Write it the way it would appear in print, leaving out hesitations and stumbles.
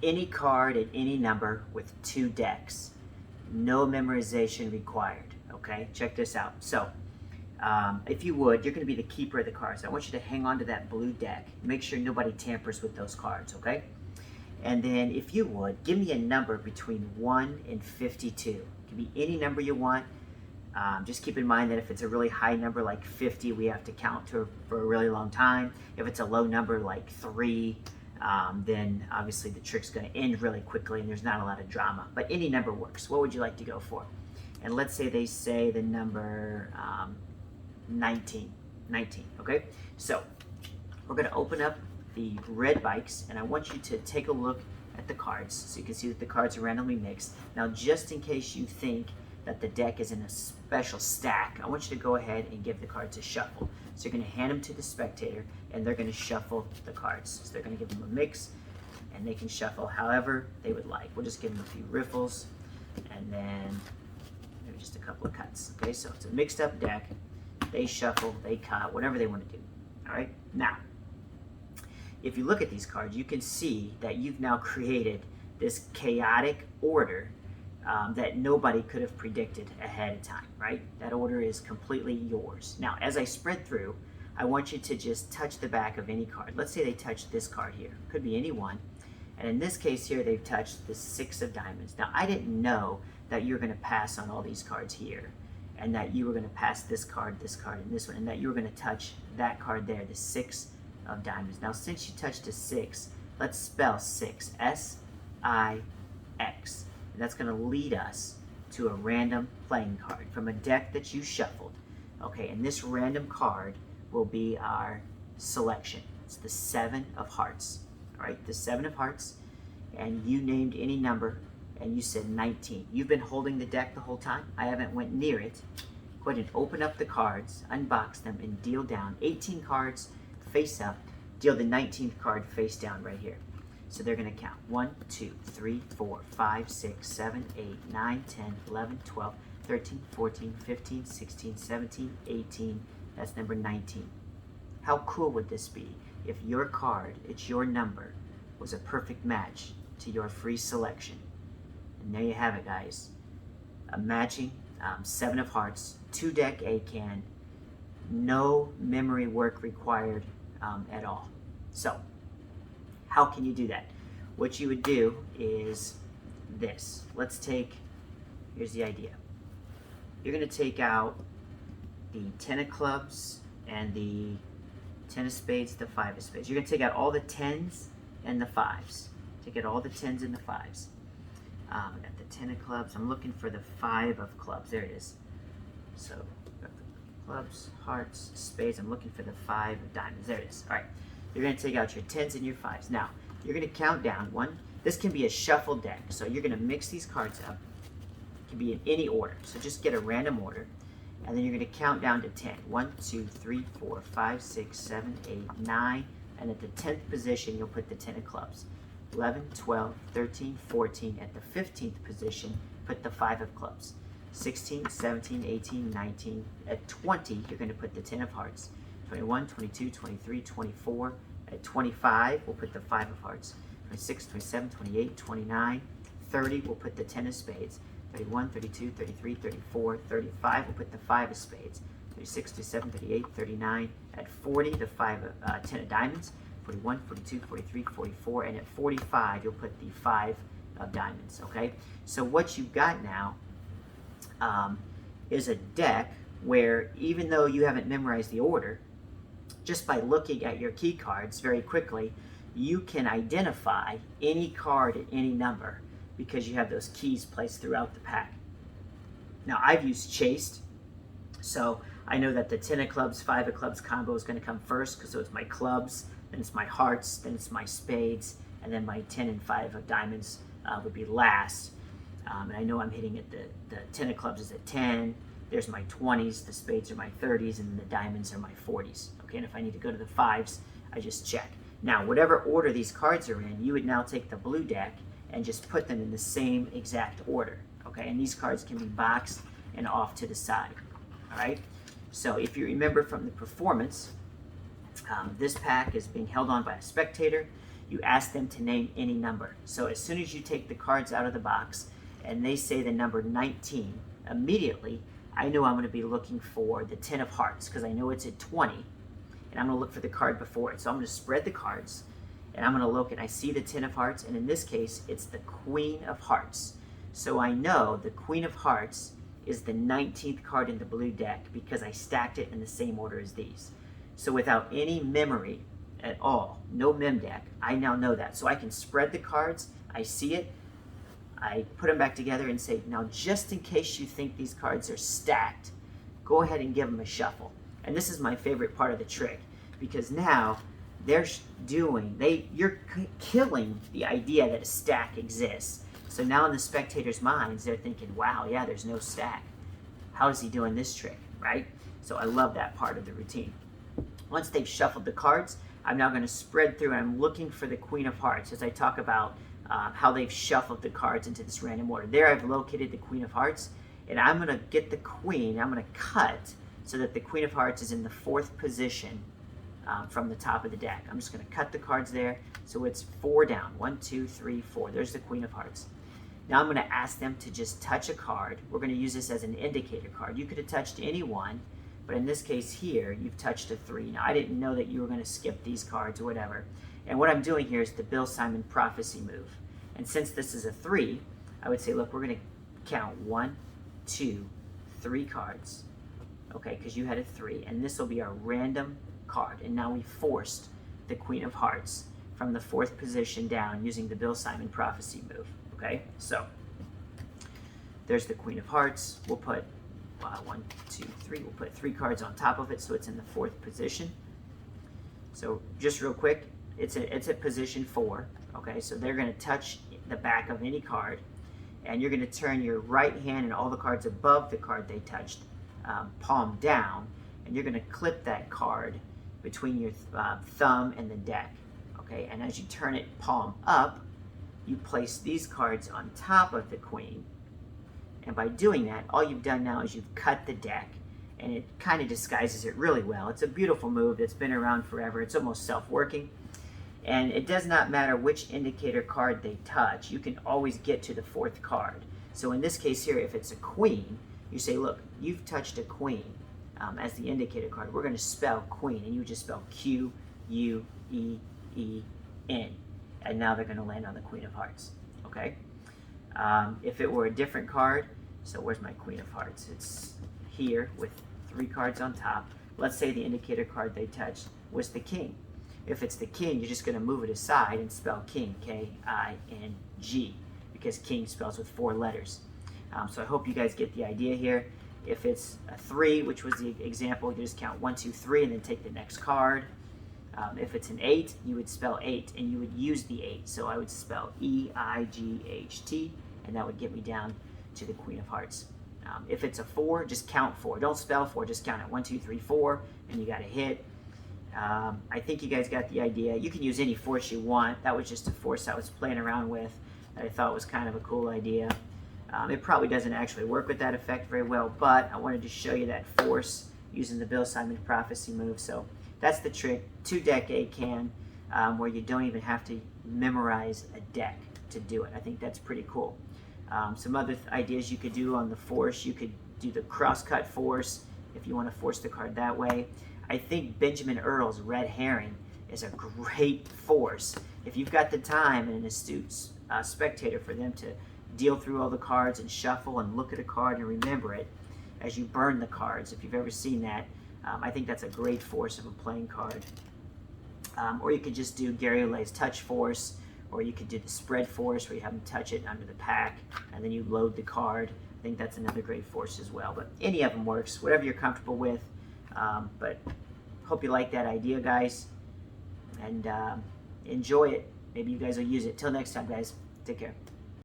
Any card at any number with 2 decks. No memorization required. Okay, check this out. So, if you would, you're going to be the keeper of the cards. I want you to hang on to that blue deck. Make sure nobody tampers with those cards, okay? And then, if you would, give me a number between 1 and 52. It can be any number you want. Just keep in mind that if it's a really high number like 50, we have to count to for a really long time. If it's a low number like 3, then obviously the trick's going to end really quickly and there's not a lot of drama. But any number works. What would you like to go for? And let's say they say the number 19. 19, okay? So we're going to open up the red bikes, and I want you to take a look at the cards so you can see that the cards are randomly mixed. Now, just in case you think that the deck is in a special stack, I want you to go ahead and give the cards a shuffle. So you're going to hand them to the spectator, and they're going to shuffle the cards. So they're going to give them a mix, and they can shuffle however they would like. We'll just give them a few riffles, and then maybe just a couple of cuts. Okay, so it's a mixed up deck. They shuffle, they cut, whatever they want to do. All right, now, if you look at these cards, you can see that you've now created this chaotic order that nobody could have predicted ahead of time, right? That order is completely yours. Now, as I spread through, I want you to just touch the back of any card. Let's say they touch this card here. Could be any one. And in this case here, they've touched the 6 of diamonds. Now, I didn't know that you're going to pass on all these cards here, and that you were going to pass this card, and this one, and that you were going to touch that card there, the 6 of diamonds. Now, since you touched a 6, let's spell 6, S-I-X. And that's going to lead us to a random playing card from a deck that you shuffled. Okay, and this random card will be our selection. It's the 7 of hearts. All right, the 7 of hearts, and you named any number, and you said 19. You've been holding the deck the whole time. I haven't went near it. Go ahead and open up the cards, unbox them, and deal down 18 cards face up. Deal the 19th card face down right here. So they're going to count 1, 2, 3, 4, 5, 6, 7, 8, 9, 10, 11, 12, 13, 14, 15, 16, 17, 18. That's number 19. How cool would this be if your card, it's your number, was a perfect match to your free selection? And there you have it, guys. A matching 7 of hearts, 2-deck ACAAN, no memory work required at all. So, how can you do that? What you would do is this. Here's the idea. You're going to take out the 10 of clubs and the 10 of spades, the 5 of spades. You're going to take out all the 10s and the 5s. Take out all the 10s and the 5s. I got the 10 of clubs. I'm looking for the 5 of clubs. There it is. So, got the clubs, hearts, spades. I'm looking for the 5 of diamonds. There it is. All right. You're going to take out your 10s and your 5s. Now, you're going to count down. This can be a shuffle deck. So you're going to mix these cards up. It can be in any order. So just get a random order. And then you're going to count down to 10. 1, 2, 3, 4, 5, 6, 7, 8, 9. And at the 10th position, you'll put the 10 of clubs. 11, 12, 13, 14. At the 15th position, put the 5 of clubs. 16, 17, 18, 19. At 20, you're going to put the 10 of hearts. 21, 22, 23, 24. At 25, we'll put the 5 of hearts. 26, 27, 28, 29. 30, we'll put the 10 of spades. 31, 32, 33, 34, 35, we'll put the 5 of spades. 36, 37, 38, 39. At 40, the 10 of diamonds. 41, 42, 43, 44, and at 45, you'll put the 5 of diamonds, okay? So what you've got now is a deck where even though you haven't memorized the order, just by looking at your key cards very quickly, you can identify any card at any number because you have those keys placed throughout the pack. Now, I've used chased, so I know that the 10 of clubs, 5 of clubs combo is going to come first because so it's my clubs, then it's my hearts, then it's my spades, and then my 10 and 5 of diamonds would be last. And I know I'm hitting at the 10 of clubs is at 10, there's my 20s, the spades are my 30s, and the diamonds are my 40s. Okay, and if I need to go to the 5s, I just check. Now, whatever order these cards are in, you would now take the blue deck and just put them in the same exact order. Okay, and these cards can be boxed and off to the side. All right, so if you remember from the performance, this pack is being held on by a spectator. you ask them to name any number. So as soon as you take the cards out of the box and they say the number 19, immediately I know I'm going to be looking for the 10 of hearts because I know it's at 20, and I'm going to look for the card before it. So I'm going to spread the cards, and I'm going to look, and I see the 10 of hearts, and in this case, it's the Queen of Hearts. So I know the Queen of Hearts is the 19th card in the blue deck because I stacked it in the same order as these. So without any memory at all, no mem deck, I now know that. So I can spread the cards, I see it, I put them back together and say, now just in case you think these cards are stacked, go ahead and give them a shuffle. And this is my favorite part of the trick, because now you're killing the idea that a stack exists. So now in the spectators' minds, they're thinking, wow, yeah, there's no stack. How is he doing this trick, right? So I love that part of the routine. Once they've shuffled the cards, I'm now going to spread through and I'm looking for the Queen of Hearts as I talk about how they've shuffled the cards into this random order. There I've located the Queen of Hearts, and I'm going to get the Queen, I'm going to cut so that the Queen of Hearts is in the 4th position from the top of the deck. I'm just going to cut the cards there, so it's 4 down. 1, 2, 3, 4. There's the Queen of Hearts. Now I'm going to ask them to just touch a card. We're going to use this as an indicator card. You could have touched any one, but in this case here, you've touched a 3. Now I didn't know that you were going to skip these cards or whatever. And what I'm doing here is the Bill Simon prophecy move. And since this is a 3, I would say, look, we're going to count 1, 2, 3 cards. Okay, because you had a 3. And this will be our random card. And now we forced the Queen of Hearts from the 4th position down using the Bill Simon prophecy move. Okay, so there's the Queen of Hearts. We'll put 1, 2, 3. We'll put 3 cards on top of it so it's in the 4th position. So just real quick, it's at position 4. Okay, so they're going to touch the back of any card, and you're going to turn your right hand and all the cards above the card they touched palm down, and you're going to clip that card between your thumb and the deck. Okay, and as you turn it palm up, you place these cards on top of the Queen, and by doing that, all you've done now is you've cut the deck, and it kind of disguises it really well. It's a beautiful move that's been around forever. It's almost self-working. And it does not matter which indicator card they touch. You can always get to the 4th card. So in this case here, if it's a queen, you say, look, you've touched a queen as the indicator card. We're going to spell queen, and you just spell Q-U-E-E-N. And now they're going to land on the Queen of Hearts. Okay? If it were a different card, so where's my Queen of Hearts? It's here with 3 cards on top. Let's say the indicator card they touched was the king. If it's the king, you're just going to move it aside and spell king, K-I-N-G, because king spells with 4 letters. So I hope you guys get the idea here. If it's a 3, which was the example, you just count 1, 2, 3, and then take the next card. If it's an 8, you would spell 8, and you would use the 8. So I would spell E-I-G-H-T, and that would get me down to the Queen of Hearts. If it's a 4, just count 4. Don't spell 4, just count it. 1, 2, 3, 4, and you got a hit. I think you guys got the idea. You can use any force you want. That was just a force I was playing around with that I thought was kind of a cool idea. It probably doesn't actually work with that effect very well, but I wanted to show you that force using the Bill Simon prophecy move. So that's the trick. 2-deck ACAAN, where you don't even have to memorize a deck to do it. I think that's pretty cool. Some other ideas you could do on the force, you could do the cross-cut force if you want to force the card that way. I think Benjamin Earl's red herring is a great force. If you've got the time and an astute spectator for them to deal through all the cards and shuffle and look at a card and remember it as you burn the cards, if you've ever seen that, I think that's a great force of a playing card. Or you could just do Gary Olay's touch force, or you could do the spread force where you have them touch it under the pack and then you load the card. I think that's another great force as well. But any of them works, whatever you're comfortable with. But hope you like that idea, guys, and enjoy it. Maybe you guys will use it. Till next time, guys. Take care.